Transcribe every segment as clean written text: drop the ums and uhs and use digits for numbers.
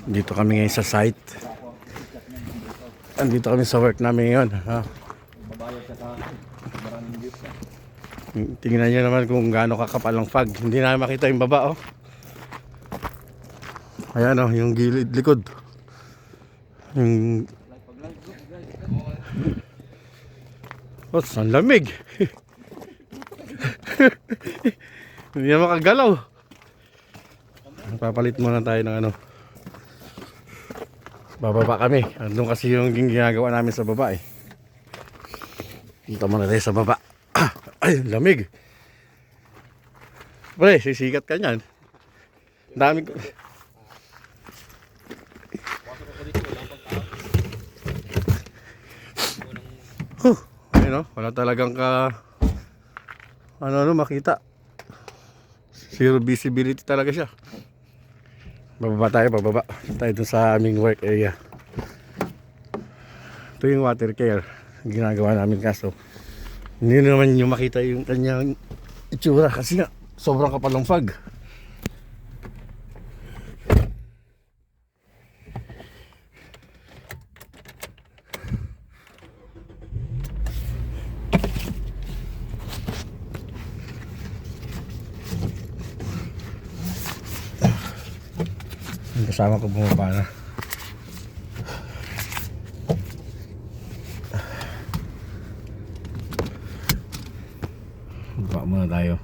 Dito kami ngayon sa site. Andito kami sa work namin ngayon. Tingnan nyo naman kung gaano kakapal ang fog. Hindi na makita yung baba, oh. Ayan, oh, yung gilid likod. Yung... Oh, ang lamig. Hindi na makagalaw. Papalit muna tayo ng ano. Bababa kami. Andun kasi yung ginagawa namin sa baba, eh. Punta muna tayo sa baba. Ay, lamig. Pre, sisikat ka niyan. Dami ko. Ayun, oh, wala talagang ano makita. Zero visibility talaga siya. Bababa tayo, bababa. Tayo dun sa aming work area. Ito yung water care. Ginagawa namin kaso hindi naman nyo makita yung kanyang itsura kasi nga sobrang kapal ng fog. Yung kasama ko bumaba na. Baba muna tayo.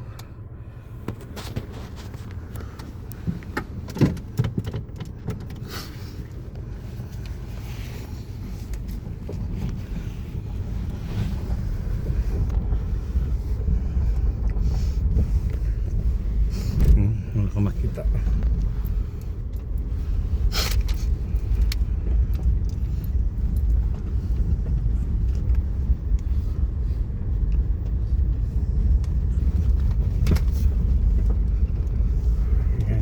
Wala ka makita.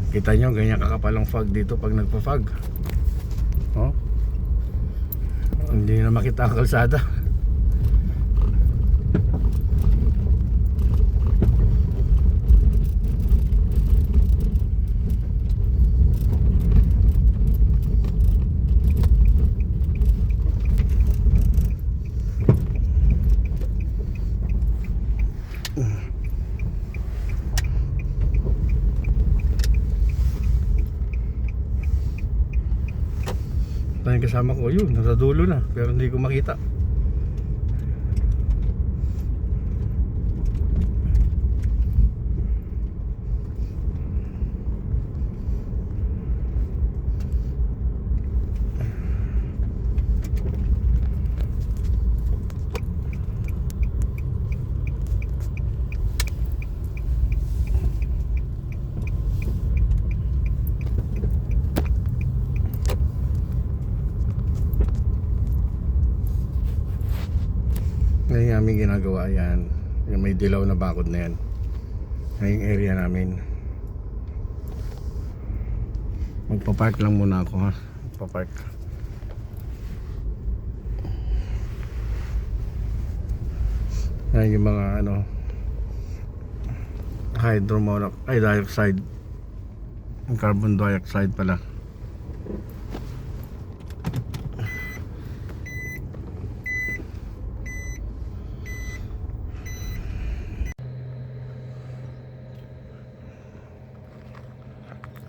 Kita nyo, ganyan kakapal ang fog dito pag nagpa-fog. Oh. Hindi na makita ang kalsada. Yung kasama ko yun, nasa dulo na pero hindi ko makita. Ngayon aming ginagawa yan, yung may dilaw na bakod na yan, ngayong area namin. Magpapark lang muna ako, ha. Magpapark. Yan yung mga ano, dioxide, yung carbon dioxide pala.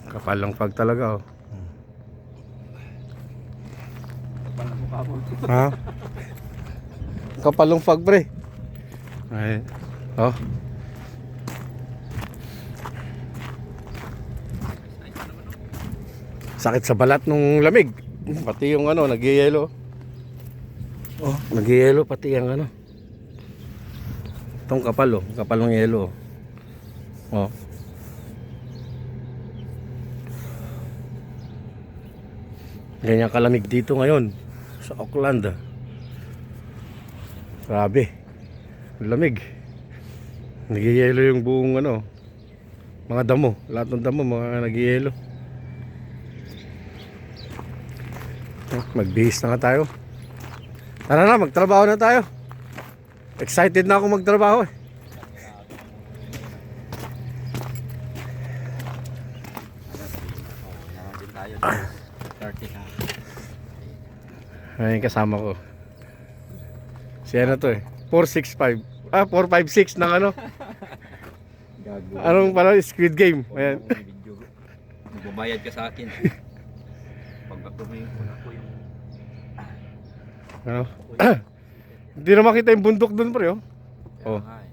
Kapal lang fog talaga, oh. Ha? Kapal lang fog, pre. Ay, oh. Sakit sa balat nung lamig. Pati yung ano, nag-yelo. Oh, nag-yelo pati yung ano. Itong kapal, oh. Kapal ng yelo, oh. Oh. Ganyan kalamig dito ngayon sa Auckland. Grabe, lamig. Nagyayelo yung buong ano, mga damo, lahat ng damo mga nagyayelo. Magbihis na nga tayo. Tara na, magtrabaho na tayo. Excited na ako magtrabaho, eh. 30 ha. Ayun kasama ko. Si ano to eh. 465. 456 ng ano. Gago. Anong pala? Squid Game. Ayan. May video. Magbabayad ka sa akin. Pag ako may ako yung Ano? Hindi na makita yung bundok dun pre oh. kaya Oh. nga eh.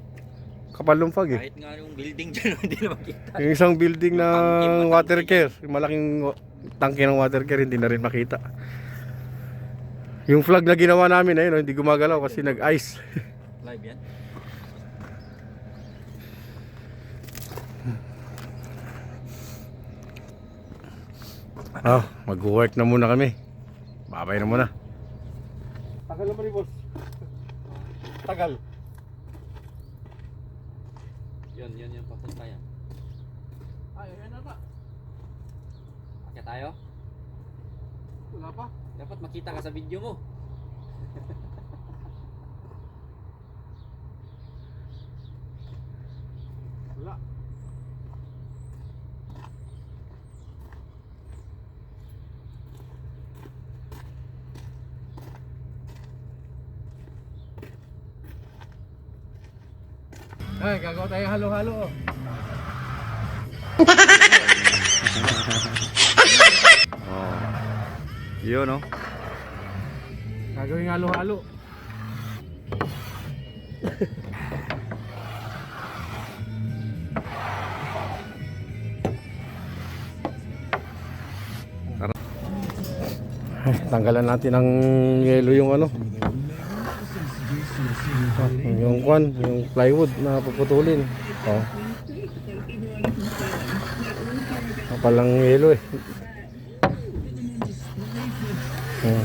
Kapalumpag eh. Kahit nga yung building dyan, hindi na makita. Yung isang building Yung tangke, ng matangke water niya. care. Yung malaking tangke ng water care hindi na rin makita. Yung flag na ginawa namin ayun, oh, hindi gumagalaw kasi nag-ice. Live yan. Mag-work na muna kami. Babay na muna. Tagal naman boss. Tagal. Yun papunta yan. Ay, ayan na ba? Akit tayo? Wala pa. Dapat makita ka sa video mo. Wala. Ay, gagawa tayo halo-halo oh. Yun no? Gagawin halo-halo. Tanggalan natin ng yelo yung ano. Yung kwan, yung plywood na puputulin. Oh. Palang yelo eh. Oh.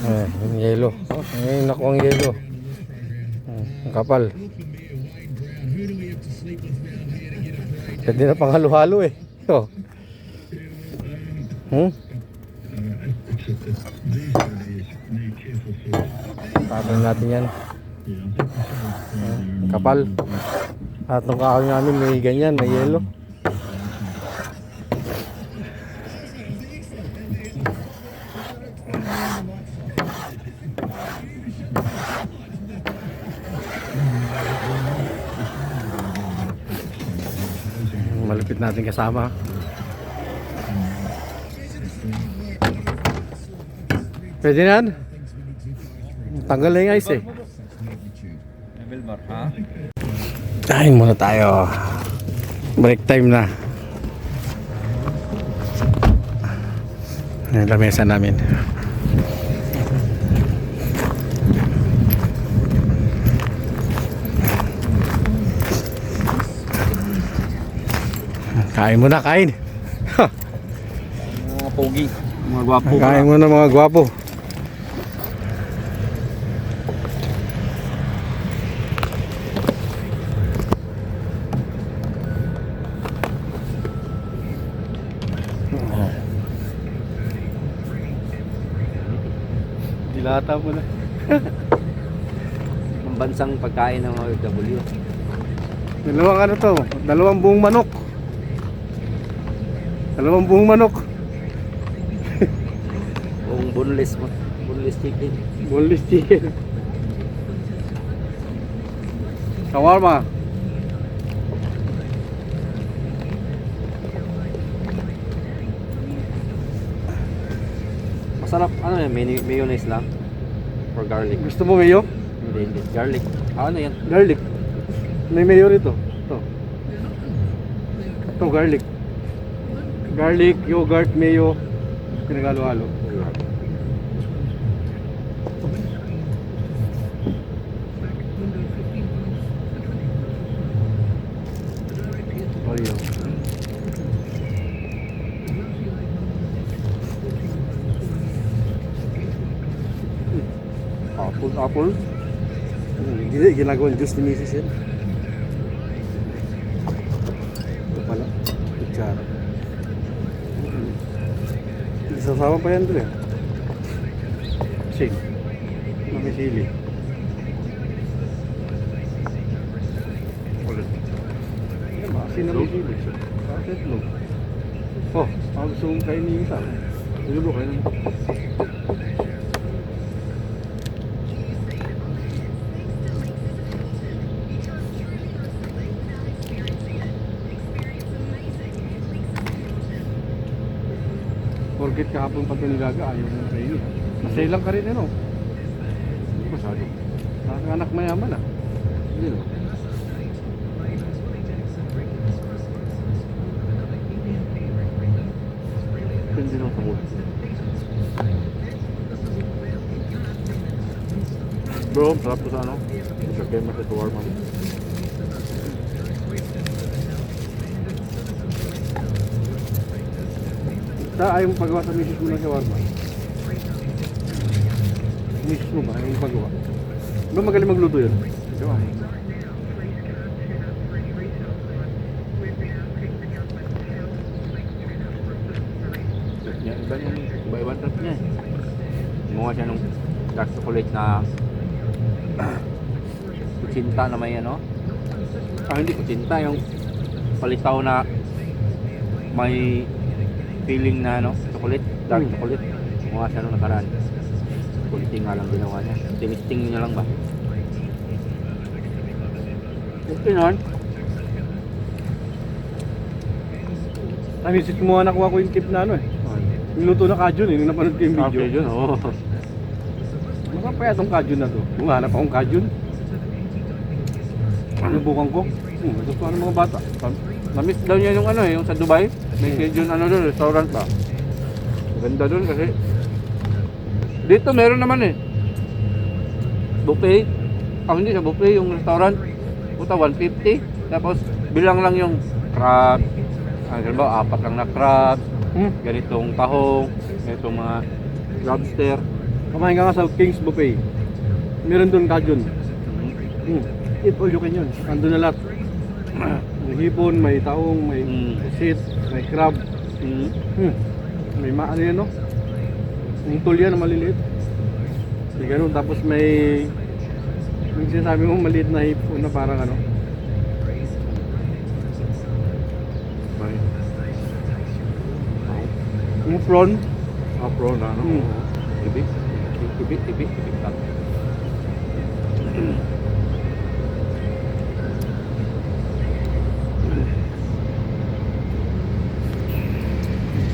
Yung yelo. Oh, ngayon nakuha ang yelo. Ang kapal. Pwede na pang halo-halo eh. Oh. Tapos natin yan. Kapal. At nung kahoy namin may ganyan, may yelo. Malupit natin kasama. Pwede na yan? Tanggal na yung ice eh. Level bar ha? Kain muna tayo. Break time na. Yung lamesa namin. Kain muna, kain. Mga pogi. Mga gwapo. Kain muna mga gwapo. Dilata mo na. Ang bansang pagkain ng mga OFW. Dalawang ano to? Dalawang buong manok. Dalawang buong manok. Kung boneless chicken. Boneless chicken. Shawarma. Masarap, ano yan, mayonnaise lang? Or garlic? Gusto mo mayo? Hindi. Garlic. Ano yan? Garlic. May mayo rito. Ito. Ito garlic. Garlic, yogurt, mayo. Pinagalo-halo. Oreo. Apple. Hindi, ginagawang juice ni Mrs. yan. Ito pala. Kutsara. Isasama pa yan doon eh. Sing. Mamisili. asin na may sili. Sa itlog. Oh, gusto mong kainin yung isa. Sige bro, kainin mo. Porkit kahapon pa ito nilaga, ayaw mo kainin. Masay lang ka rin ano. Hindi masyado. Anak mayaman ah. Hindi no. Hindi lang sa mula. Bro, sarap to sa ano? Sa kema sa shawarma. Ayaw mo pagawa sa misis mo ng shawarma? Misis mo ba? Ayaw mo pagawa? Ba magaling magluto yun? Gawa mo. Iba-ibang trip niya eh. Gumawa siya nung dark chocolate na kutsinta na may ano. Hindi kutsinta, yung palitaw na may feeling na ano, chocolate, dark chocolate. Gumawa siya nung nakaraan. Kunti nga lang ginawa niya. Tinisting niya lang ba? Okay naman. Misis mo nakuha ko yung tip na ano eh. Niluto na kajun eh, nung napanood ko yung video. Okay, yun, oo. Masapaya itong kajun na to. Kung hanap akong kajun. Sinubukan ko. Gusto ng mga bata. Na-miss daw niya yung ano eh, yung sa Dubai. May Cajun ano doon, restaurant pa. Maganda doon kasi dito meron naman eh. Buffet. Hindi sa buffet yung restaurant. Puta 150. Tapos bilang lang yung crab. Ba, 4 lang na crab. Ganitong tahong, ganitong mga lobster. Kumain ka nga sa King's Buffet. Meron doon kajun. Eat all you can yun. Andun na lahat. May hipon, may taong, may pusit, may crab. May ano yan no? Yung tulya na maliliit. May ganun. Tapos may yung sinasabi mo maliit na hipon na parang ano. Yung prawn. Prawn na ano? Ibig.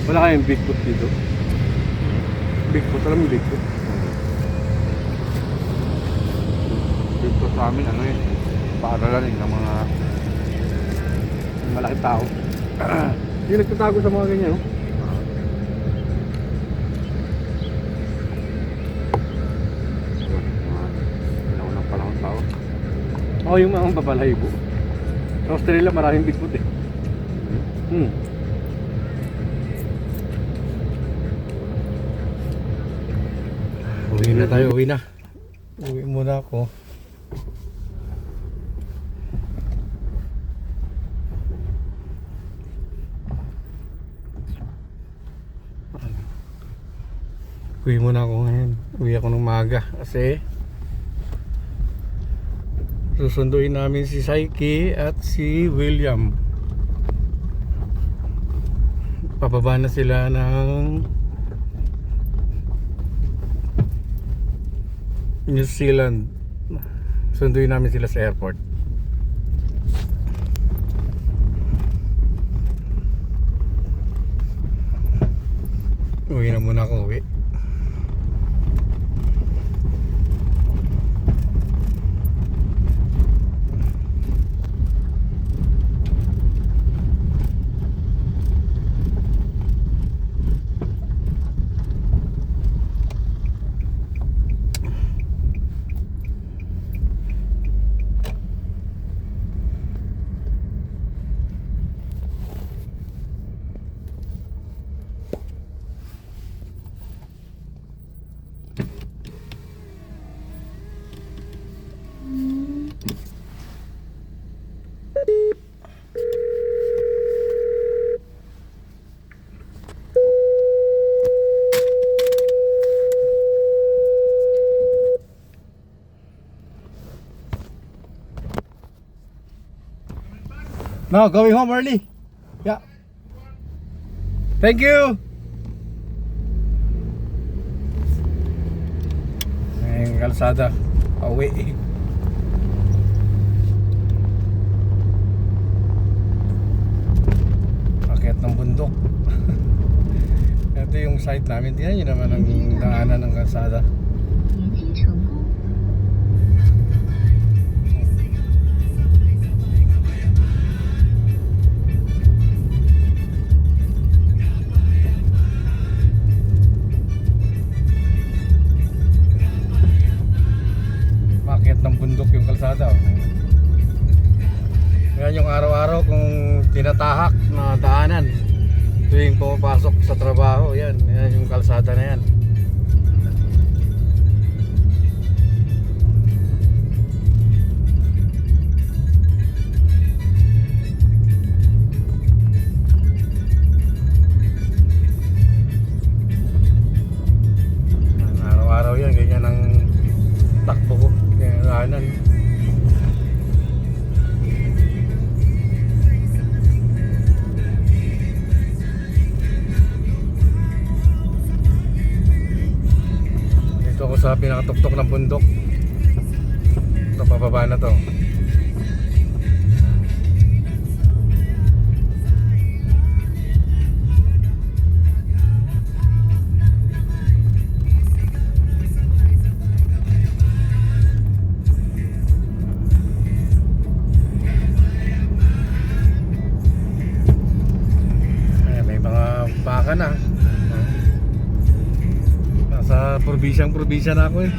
Wala kayong Bigfoot dito. Bigfoot, alam mo Bigfoot? Dito sa amin ano yun, paaralan ng mga malaking tao. Hindi nagtatago sa mga ganyan, no? Naunang panahon tao. Oo, yung mga babalaybo. Sa Australia maraming Bigfoot eh. Uwi na tayo, uwi na. Uwi muna ako. Uwi muna ako ngayon. Uwi ako ng maga kasi susunduin namin si Saiki at si William. Pababa na sila ng New Zealand. Sunduin namin sila sa airport. Uwi na muna ako, uwi. No, going home early. Yeah. Thank you. Ang kalsada. Pauwi. Akyat ng bundok. Ito yung site namin. Tingnan nyo naman ang daanan ng kalsada. 连接成功。 Maakyat ng bundok yung kalsada. Yan yung araw-araw kung tinatahak na daanan tuwing pumapasok sa trabaho. Yan yung kalsada na yan. Araw-araw yan, ganyan ang takbo ko. Kaya daanan. Dito ako sa pinakatuktok ng bundok. Ito, pababa na to. Ayan, may mga baka na. Nasa probinsya na ako eh.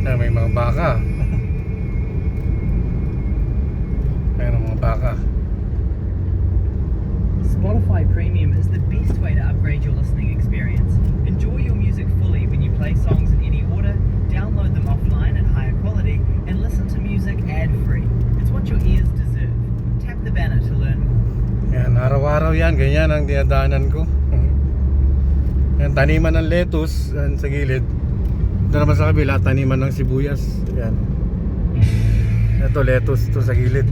Ayan, may mga baka. Ayan ang mga baka. Spotify Premium is the best way to upgrade your listening experience. Enjoy your music fully when you play songs in any order, download them offline at higher quality, and listen to music ad-free. It's what your ears deserve. Tap the banner to learn more. Yan, araw-araw yan, ganyan ang dinadaanan ko. Yan, taniman ng lettuce yan, sa gilid. Ito naman sa kabila, taniman ng sibuyas. Yan. Ito, lettuce to sa gilid.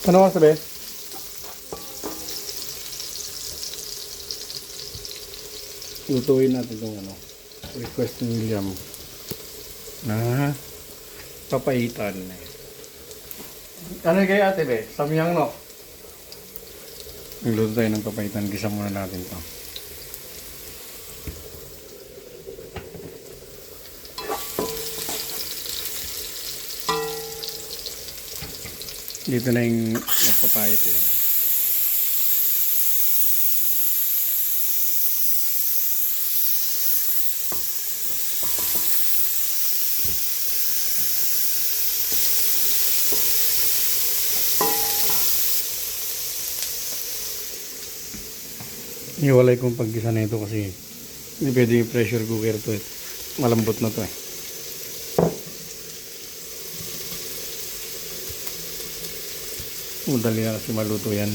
Ano ka sabi? Lutuin natin itong ano, request ni William na papaitan. Ano kaya ate be? Samyang no? Nagluto tayo ng papaitan. Gisa muna natin to. Dito na yung magpapait eh. Iwalay kong paggisa na ito kasi hindi pwede yung pressure cooker to eh. Malambot na to eh. Madali na kasi maluto yan.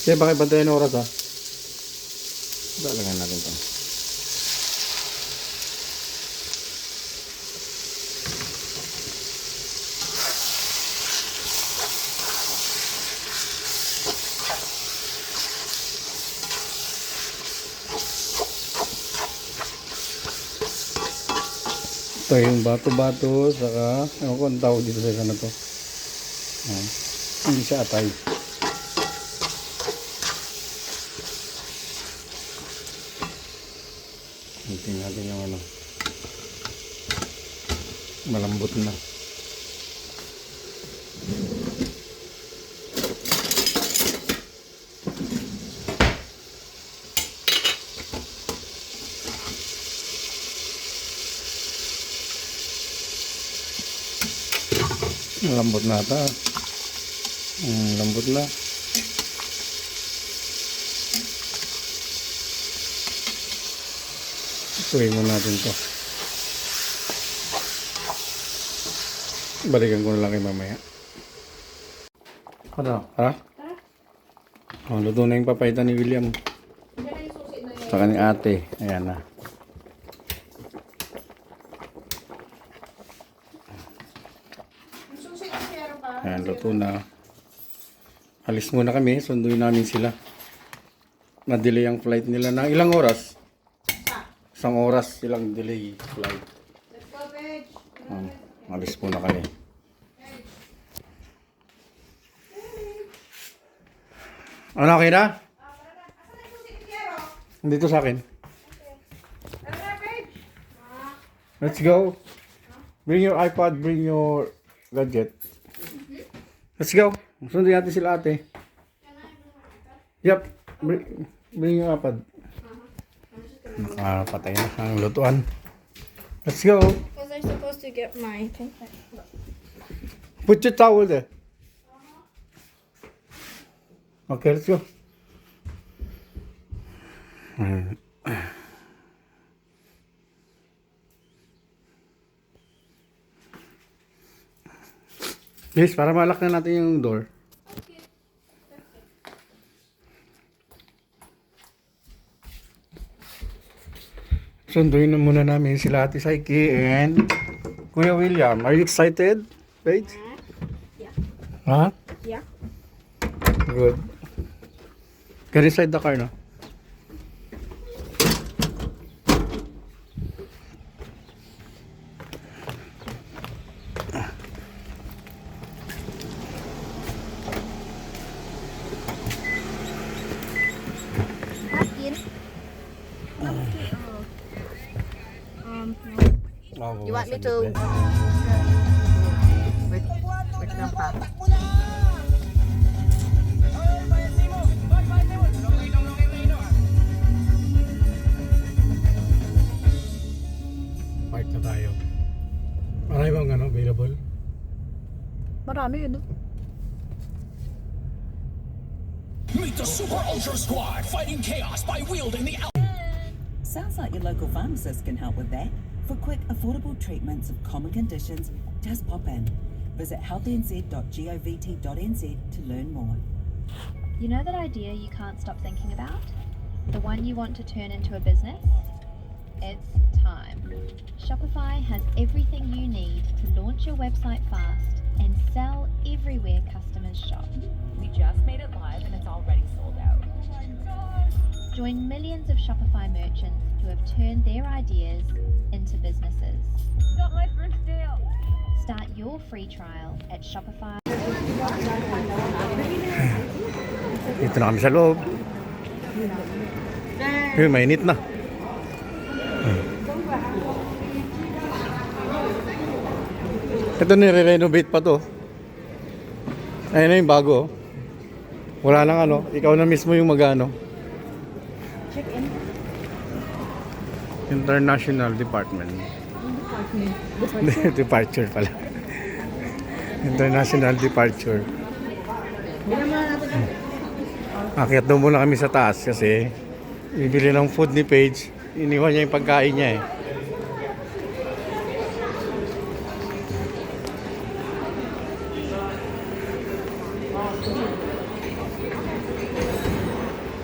Kaya bakit bantayan ng oras ha? Dalagan natin ito. Ito yung bato-bato, saka, ewan ko ang tawag dito sa isa na to. Ayan. Hindi siya atay. Tingnan natin yung ano. Malambot na. Malambot na ata. Lambot na. Ituloy mo natin to. Balikan ko na lang kayo mamaya. Ano? Ha? Oh, luto na yung papaitan ni William. Saka ni ate. Ayan na. Ayan, luto na. Alis muna kami. Sunduin namin sila. Na-delay ang flight nila na ilang oras? Isang oras silang delay flight. Alis muna kami. Ano, okay na? Dito sa akin. Let's go. Bring your iPad, bring your gadget. Let's go. Sundin natin sila ate. Yep. Bring your iPad. Nakapatay na ang lutuan. Let's go. Was I supposed to get my thing? Put your towel there. Okay, let's go. Yes, para malak na natin yung door. Sunduin na muna namin sila Ate Saiki and Kuya William. Are you excited, Paige? Yeah. Huh? Yeah. Good. Get inside the car na. You want me to? Wait lang pa. Park na tayo. Marami bang available? Marami yun. Meet the Super Ultra Squad fighting chaos by wielding the Sounds like your local pharmacist can help with that. For quick, affordable treatments of common conditions, just pop in. Visit healthynz.govt.nz to learn more. You know that idea you can't stop thinking about? The one you want to turn into a business? It's time. Shopify has everything you need to launch your website fast and sell everywhere customers shop. We just made it live and it's already sold out. Join millions of Shopify merchants who have turned their ideas into businesses. Got my first deal. Start your free trial at Shopify. Dito na kami sa loob. Mainit na. Ito nire-renovate pa to. Ayun na yung bago. Wala nang ikaw na mismo yung magano. International Department. Departure pala. International Departure. Akyat daw muna kami sa taas kasi bibili ng food ni Paige. Iniwan niya yung pagkain niya eh.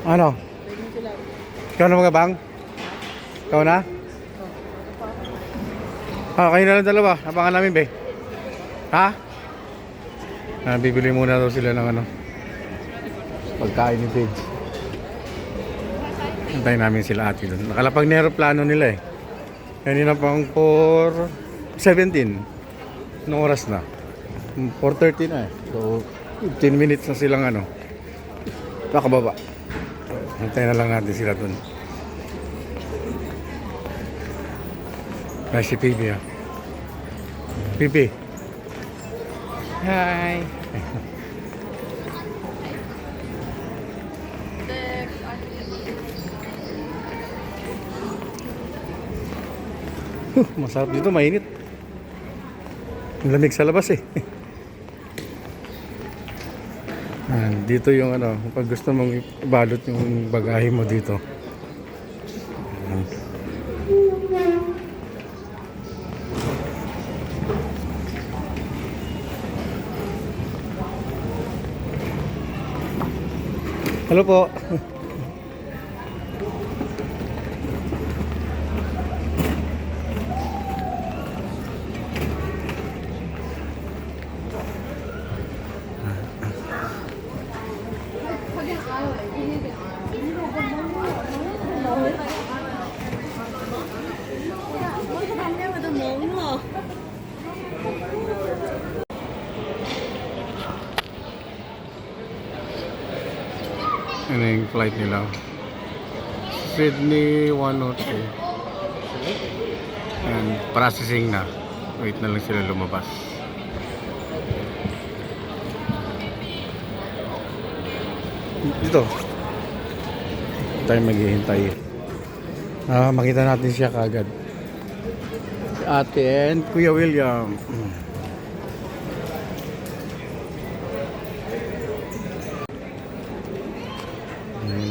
Ano? Ikaw na mga bang? Ikaw na? Kayo na lang dalawa. Abangan namin, be. Ha? Bibili muna daw sila ng ano, pagkain ni Paige. Antayin namin sila ate doon. Nakalapag na aeroplano nila eh. Kanina pang 4:17. Anong oras na? 4:30 na eh. So 15 minutes na silang ano, nakababa. Antayin na lang natin sila doon. Ay, si Pipi ah. Pipi. Hi. Masarap dito, mainit. Ang lamig sa labas eh. Dito yung ano, pag gusto mong ibalot yung bagahe mo dito. Hello po. Ano yung flight nila? Sydney 102. And processing na. Wait na lang sila lumabas. Dito. Tayo maghihintay. Makita natin siya kagad. Si Ate and Kuya William.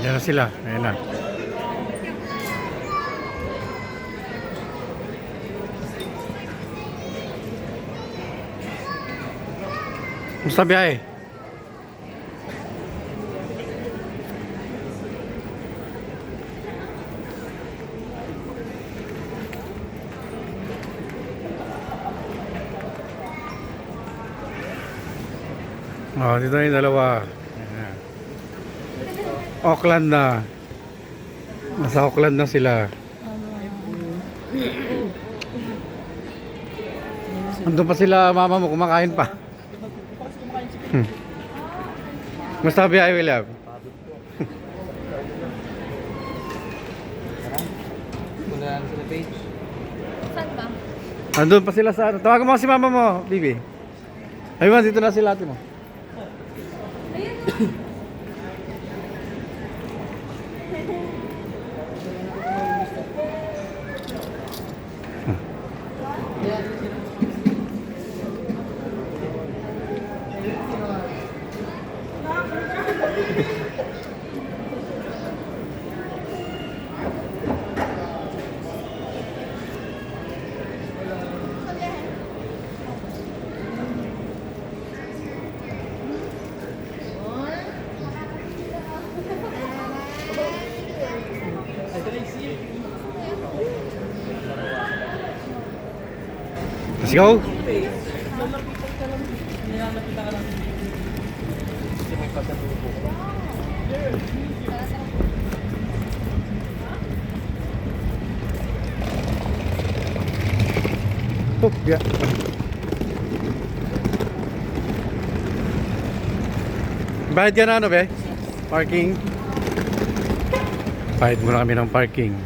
Diyan na sila. Ayan na. Musta biyahe? Oh, dito na yung dalawa. Ayan. Auckland na. Nasa Auckland na sila. Andun pa sila, mama mo, kumakain pa. Musta biyahe, William? Saan ba? Andun pa sila sa ano. Tawagan mo si mama mo, Bibi. Ayun, dito na sila ate mo. Let's go. Oh, yeah. Bayad ka na ano, be? Parking. Bayad muna kami ng parking.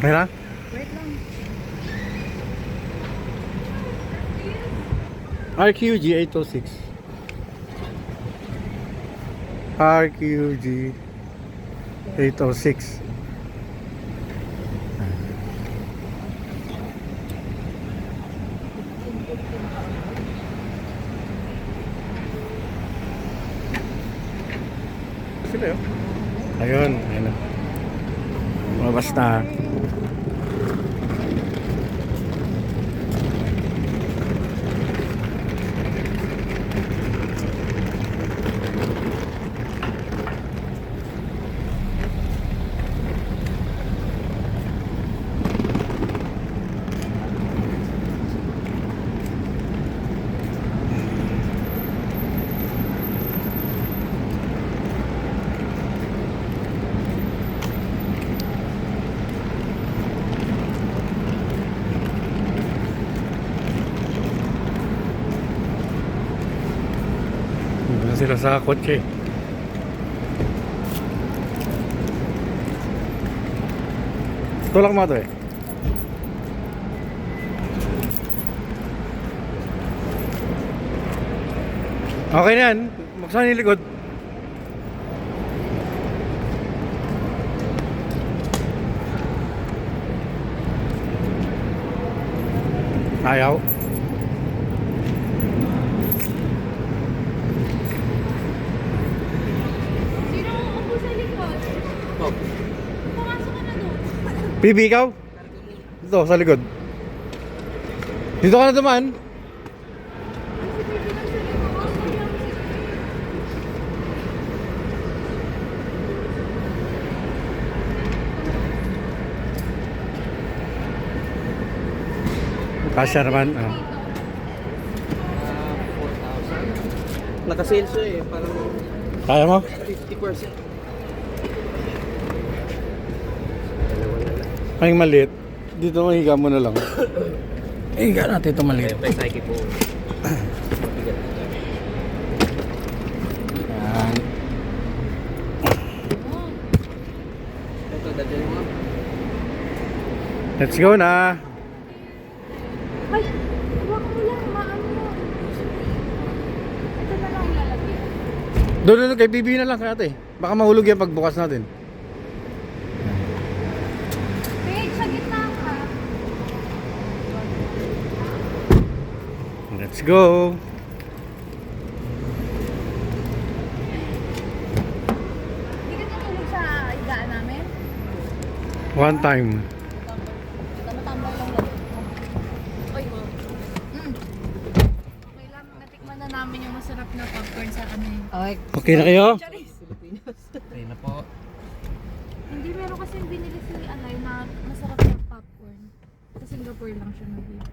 May na? Wait lang. RQG 806. RQG 806. Sila yun. Ayun, ayun na. Mabas na. Doon sila sa kotse. Tulak mo ito eh. Okay na yan. Magsan yung likod. Ayaw. Sino ang upo sa likod? Pumasok ka na doon. PB, ikaw? Dito, sa likod. Dito ka na dumaan. Kasya naman. Oh. 4,000. Naka-sale siya eh, parang Kaya mo? 50%. Ay, maliit. Dito mahiga mo na lang. Higa natin ito maliit. May Psyche po. Yan. Ito, dadali mo. Let's go na. Ay, huwag mo lang, maano mo. Ito na lang ilalagay. Doon kay PB na lang kaya ate. Baka mahulog yan pagbukas natin. Babe, sa gitna ka. Let's go. Hindi ka natulog sa higaan namin? One time. Tumatambay lang lang. Oy, wow. May lang, natikman na namin yung masarap na popcorn sa ano eh. Okay. Okay na kayo? Ayun na po. Hindi, meron kasing binili si Alay na masarap na popcorn. Sa Singapore lang siya nabili.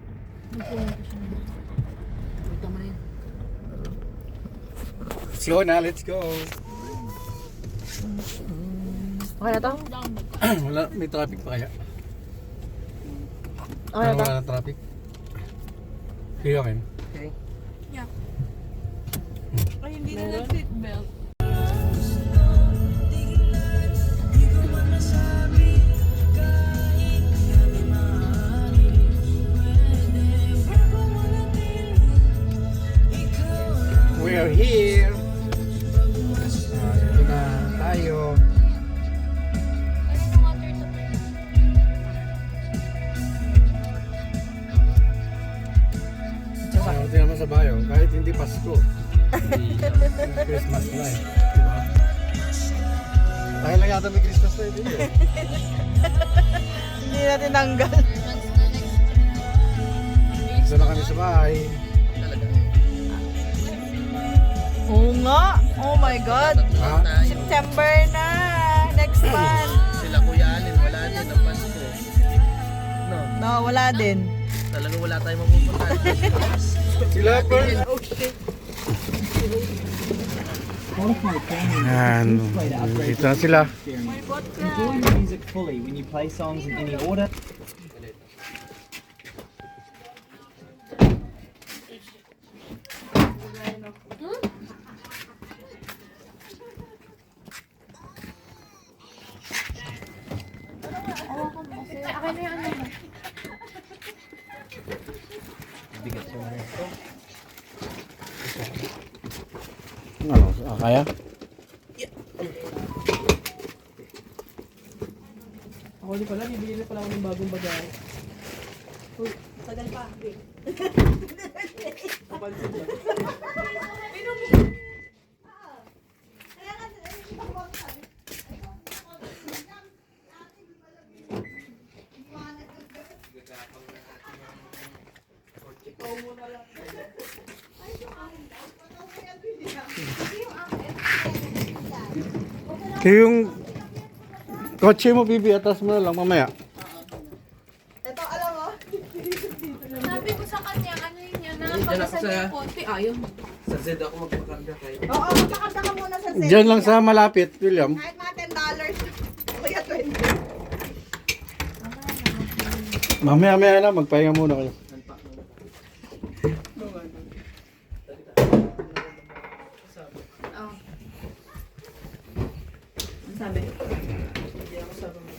Nagpunan ko siya nabili. Ito mo na yun. Let's go na, let's go. Okay na to? Wala, may traffic pa kaya? Okay na to? Wala na traffic? Okay, okay. Okay. Ay, hindi na nag-seatbelt. We are here. Ito na tayo. Ito naman sa bayo, kahit hindi Pasko. Christmas na eh. Diba? Tayo lang yata may Christmas na dito eh. Hindi natin tanggal. Isa na kami sa bahay. Oo nga. Oh my God. Ha? September na. Next month. Sila Kuya Alin, wala din ang Pasko. No, No, wala din. talagang wala tayong mapupuntahan. Sila pa. Yan. Dito na sila. Enjoy your music fully when you play songs in any order. Akin na yung ano mo. Bigat siya na ito. Kaya? Ako di pala, bibili pala ako ng bagong bagay. Uy, tagal pa. Kapansin lang. Kaya yung kotse mo, Bibi, atas mo na lang mamaya. Ito, alam mo? Sabi ko sa kanya, ano yun yan, Dyan ako nakapagasan sa- niya yung konti. Ayaw. Sa Zed ako magpakarga kayo. Oo, magpakanta ka muna sa Diyan lang sa malapit, William. Kahit mga $10. Kaya 20. Mamaya na, magpahinga muna kayo. Oh. Ang sabi? Hindi ako sabi mo.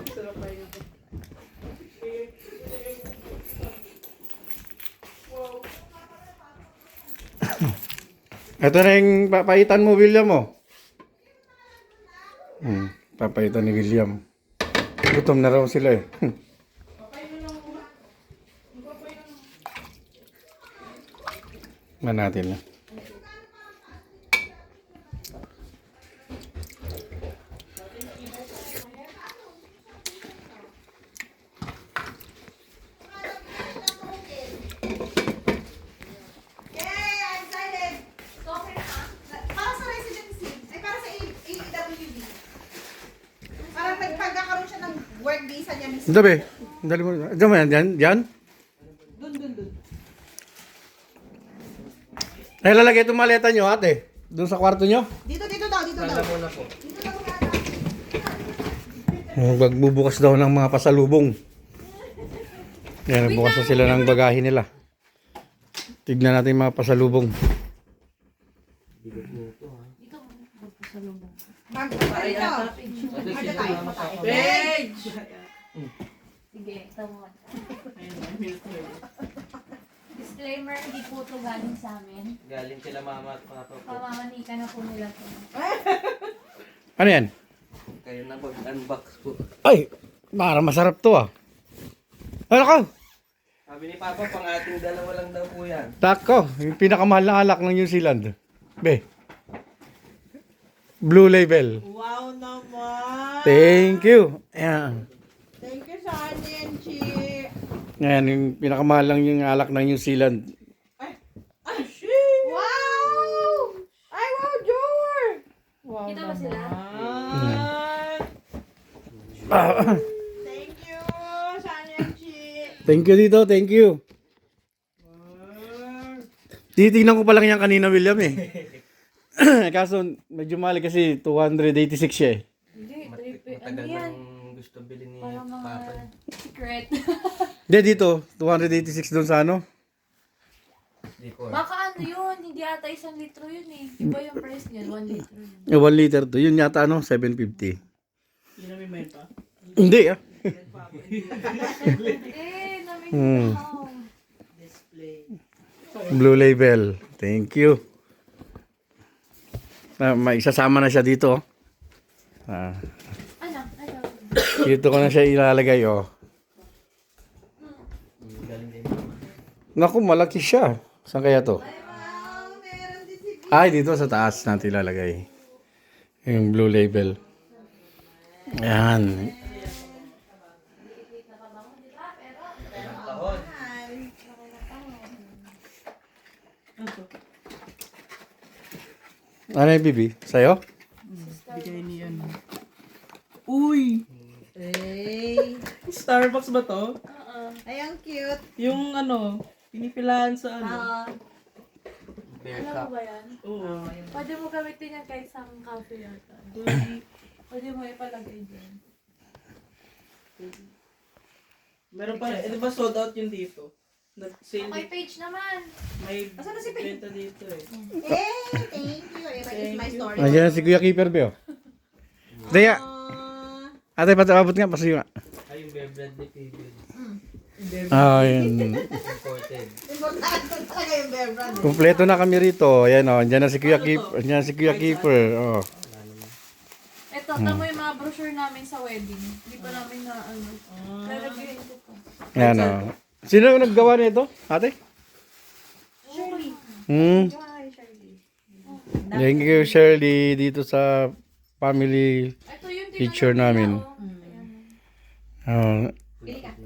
Sarap pa yun. Ito na yung papaitan mo, William, oh. Papaitan ni William. Gutom na raw sila eh. Man natin na. Yay! I'm excited! So, okay na ah. Para sa residency, ay para sa AEWB. Parang nagpagkakaroon siya ng work visa niya mismo. Ito, be. Dali mo. Diyan mo yan. Diyan? Dun. Ay, lalagay itong maleta nyo, ate. Doon sa kwarto nyo. Dito daw, dito daw. Kala mo na po. Dito daw nga. Magbubukas daw ng mga pasalubong. Yan, nagbukas na sila ng bagahe nila. Tignan natin yung mga pasalubong. Ay, ata. Page! Sige, ito mo. Disclaimer, hindi po ito galing sa amin. Galing sila mama at papa po. Pamamanika na po nila ito. Ano yan? Kayo na mag-unbox po. Ay, parang masarap to ah. Ano ka? Sabi ni Papa, pang ating dalawa lang daw po yan. Tako, yung pinakamahal na alak ng New Zealand. Be. Blue Label. Wow naman! Thank you. Ayan. Thank you, Shani and Chi. Ayan, yung pinakamahal lang yung alak ng New Zealand. Ay, shit! Wow! Ay, wow, Jor! Wow Kita ba sila? Thank you, Shani and Chi. Thank you dito, thank you. Titignan ko pa lang yan kanina, William eh. Kaso medyo mahal kasi 286 siya eh. Hindi, ano Matagal yan? nang gusto bilhin ni Parang mga Papa. secret. Hindi, dito, 286 doon sa ano. Di ko. Baka ano yun, hindi ata 1 litro yun eh. Iba yung price niyan, 1 litro yun. 1 liter to. Yun yata ano, 750. Hindi namin may pa. Hindi ah. Eh, namin Hmm. ako. Display. Blue Label. Thank you. May isasama na siya dito. Ah, Ano? dito ko na siya ilalagay oh. Galing din. Naku, malaki siya. Saan kaya to? Ay, dito sa taas natin ilalagay. Yung Blue Label. Ayan. Ano yung bibi? Sa'yo? Bigay ni ano. Uy! Hey! Starbucks ba to? Ay, ang cute. Yung ano, pinipilahan sa ano. Bear Alam cup. mo ba yan? Oo. Pwede mo gamitin yan kahit sa cafe yata. Pwede mo ipalagay dyan. Meron pa, di ba sold out yun dito? Nag-sale Okay, page naman. may Asan na si Pin? benta dito eh. Hey! Thank you. Ito is my story. Nandiyan na si Kuya Keeper, Beo. Daya. Ate, abot nga. Pasuyo nga. Ay, yung Bear Bradley Pavilion. Yun. Importante talaga yung bear brand. Kumpleto na kami rito. Ayan o, andyan na si Kuya Keeper. Andyan na si Kuya Keeper. Oh. Ito, tamo yung mga brochure namin sa wedding. Hindi pa namin na ano. Lalagyan ko pa. Ayan o. Sino yung naggawa nito, ate? Shirley. Thank you, Shirley, dito sa family Ito yung picture namin.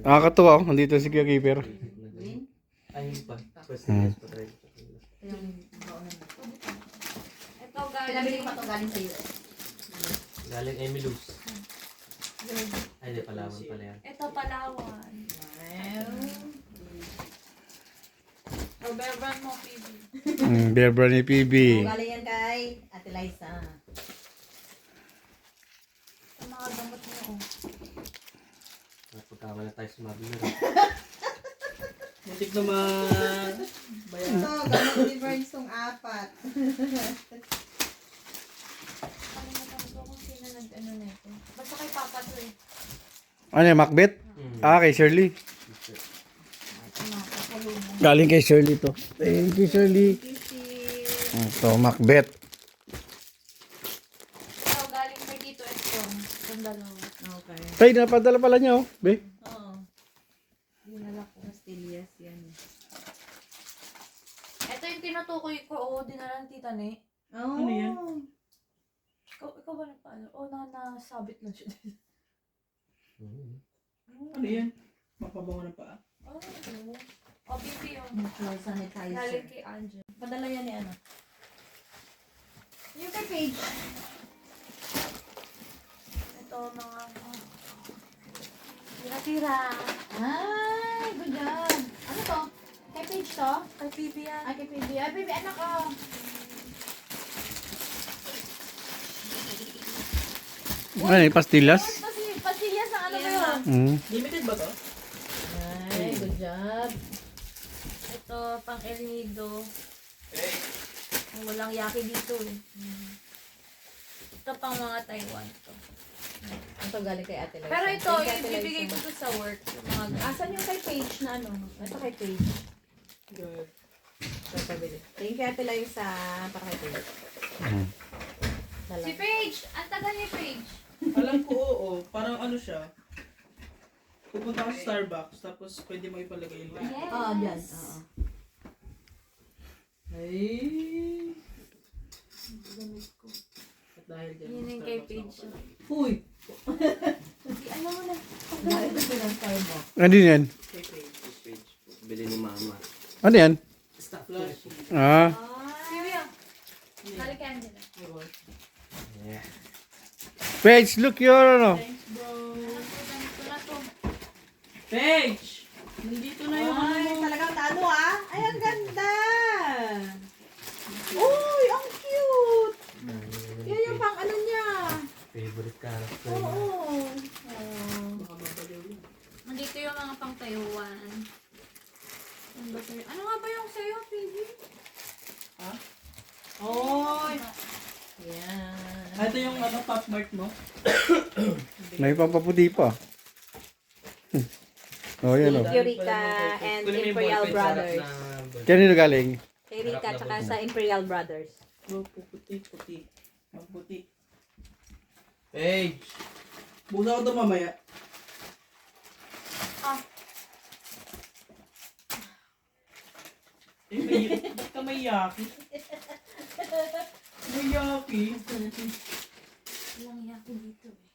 Nakakatuwa, nandito si Kuya Keeper. Ito Pinabili ko pa ito galing sa'yo. Galing Emilus. Ay, di Palawan pala yan. Ito Palawan. Bear brand mo, PB. Bear brand ni PB. Galing yan kay Ate Liza. Sa mga gamot niyo. Pagkama na tayo sumabi na. Muntik na bayan. Ito, gamot ni Burns tong 4. Kalimutan ko kung sino nag-ano nito. Basta kay Papa to eh. Ano yung Macbeth? Kay Shirley. Galing kay Shirley to. Thank you, Shirley. Ito, Macbeth. Ito, galing kay Tito Edson. Itong dalawa. Okay. Tay, napadala pala niya, oh. Be. Oo. Dinala ko. Pastillas yan. Ito yung tinutukoy ko. Oo, dinala ng tita ni. Oh. Ano yan? Ikaw ba nagpaano? Oo, nasabit lang siya. Ano yan? Mapabango ng paa. Oo. O, BB yung Natural sanitizer. galing kay Angel. Padala yan ni ano. Yung kay Paige. Ito, mga... Tira-tira. Ay, good job. Ano to? Kay Paige to? Kay PB yan. Ay, kay Paige. Ay, baby, anak ko. Ano yung pastillas? Pastillas na ano ba yun? Limited ba to? Ay, good job. Ito, pang El Nido. Walang yaki dito eh. Ito pang mga Taiwan to. Ito galing kay Ate Liza. Pero ito, Kay Ate Liza. ibibigay ko to sa work. Yung mga Asan yung kay Paige na ano? Ito kay Paige. Good. Ito pabili. Thank you Ate Liza. Para kay Paige. Si Paige! Ang tagal ni Paige! Alam ko, oo. Parang ano siya. Pupunta ka sa Starbucks, tapos pwede mo ipalagay yung Yes! Oo, dyan. Oo. Ay. At dahil dyan. Yun yung kay Paige. Huy! Hindi, alam mo na. Dahil ito ng Starbucks. Ano yan? Kay Paige. Bili ni Mama. Ano yan? Stop Flash. Ah. Sino yan? Galing kay Angela. Yeah. Paige, look your ano. Thanks, bro. Ito na to. Paige! Nandito na yung Ay, ano. talagang ano ah. Ay, ang ganda! Uy, ang cute! Yan yung pang ano niya. Favorite character. Oo. Baka mabaliw yun. Nandito yung mga pang Taiwan. Ano nga ba yung sa'yo, Phoebe? Ha? Oy! Yan. Ah, ito yung ano, Pop Mart mo? May pampaputi pa. Oh, yan oh. Eureka and Imperial Brothers. Kanino galing? Kay Rika tsaka sa Imperial Brothers. Bro, puputi. Magputi. Paige! Busa ko ito mamaya. Ah. Ba't ka may yaki? May yaki? Walang yaki dito eh.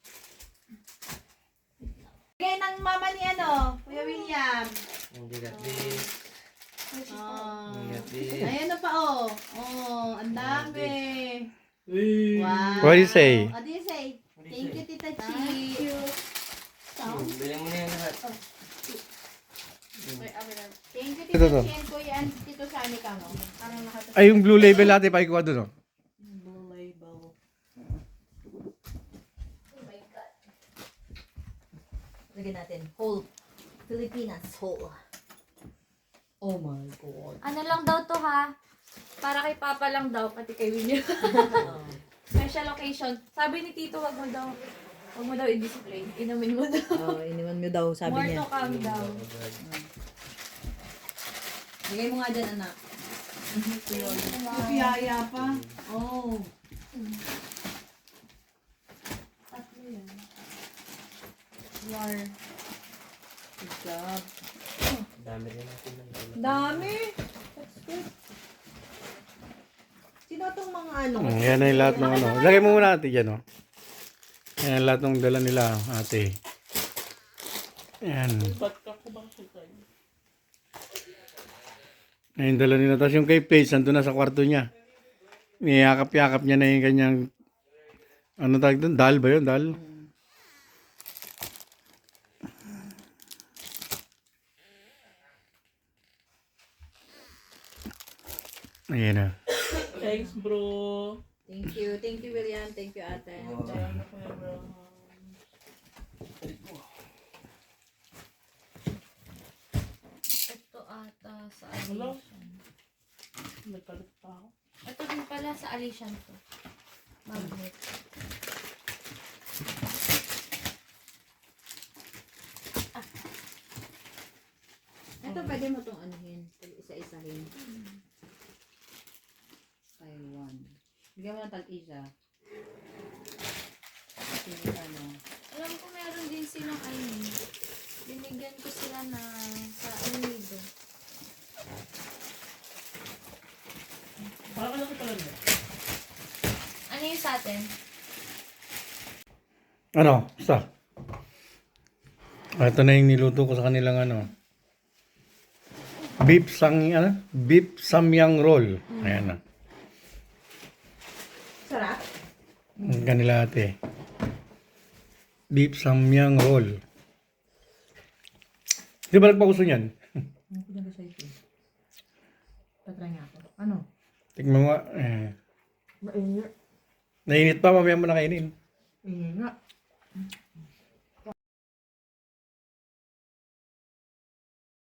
Bigay ng mama ni ano, Kuya William. Hindi got this. Oh. Hindi got this. Ayan na pa oh. Oh, ang dami. Uy. Wow. What do you say? What do you say? Thank you, Tita Chi. Thank you. Bili mo na yan lahat. Thank you, Ito Tita to. Chi and Kuya and Tito Sani ka mo. Ano nakata? Ay, yung blue label natin, pakikuha doon oh. Blue label. Oh my God. Lagyan natin. Whole. Pilipinas whole. Oh my God. Ano lang daw to ha? Para kay Papa lang daw, pati kay William. Oh. Special occasion. Sabi ni Tito, wag mo daw. Huwag mo daw i-display. Inumin mo daw. Oo, iniwan mo daw, sabi More niya. to calm down. Bigay mo nga dyan, anak. Piyaya pa. Oh. Tatlo yan. War. Good job. Dami rin natin ng dala. Dami. That's good. Sino itong mga ano? Yan na yung lahat ng ano. Lagay mo muna ate dyan, oh. Yan ang lahat ng dala nila, ate. Yan. Ba't ako ba kasi tayo? Yan yung dala nila. Tapos yung kay Paige, nandun na sa kwarto niya. Niyakap-yakap niya na yung kanyang, ano tawag doon? Dal ba yun? Dal? Ayan na. Thanks, bro. Thank you. Thank you, William. Thank you, ate. Ano pa yan, bro? Ito ata sa Hello? Alician. Nagkalit pa ako. Ito din pala sa Alician to. Magnet. Ito, pwede mo itong anuhin. Isa-isahin. Style 1. Bigyan mo ng tag-isa. Sige, ano. Alam ko meron din silang ano. Binigyan ko sila na sa Anido. Parang ano ko pala niya? Ano yung sa atin? Ano? Basta. Ito na yung niluto ko sa kanilang ano. Beef samyang roll. Ayan na. Sarap. Ang kanila ate. Beef samyang roll. Di ba nagpagusto niyan? Ano ko na sa ito? Patry nga ako. Ano? Tignan mo nga. Mainit. Nainit pa, mamaya mo na kainin. Nga.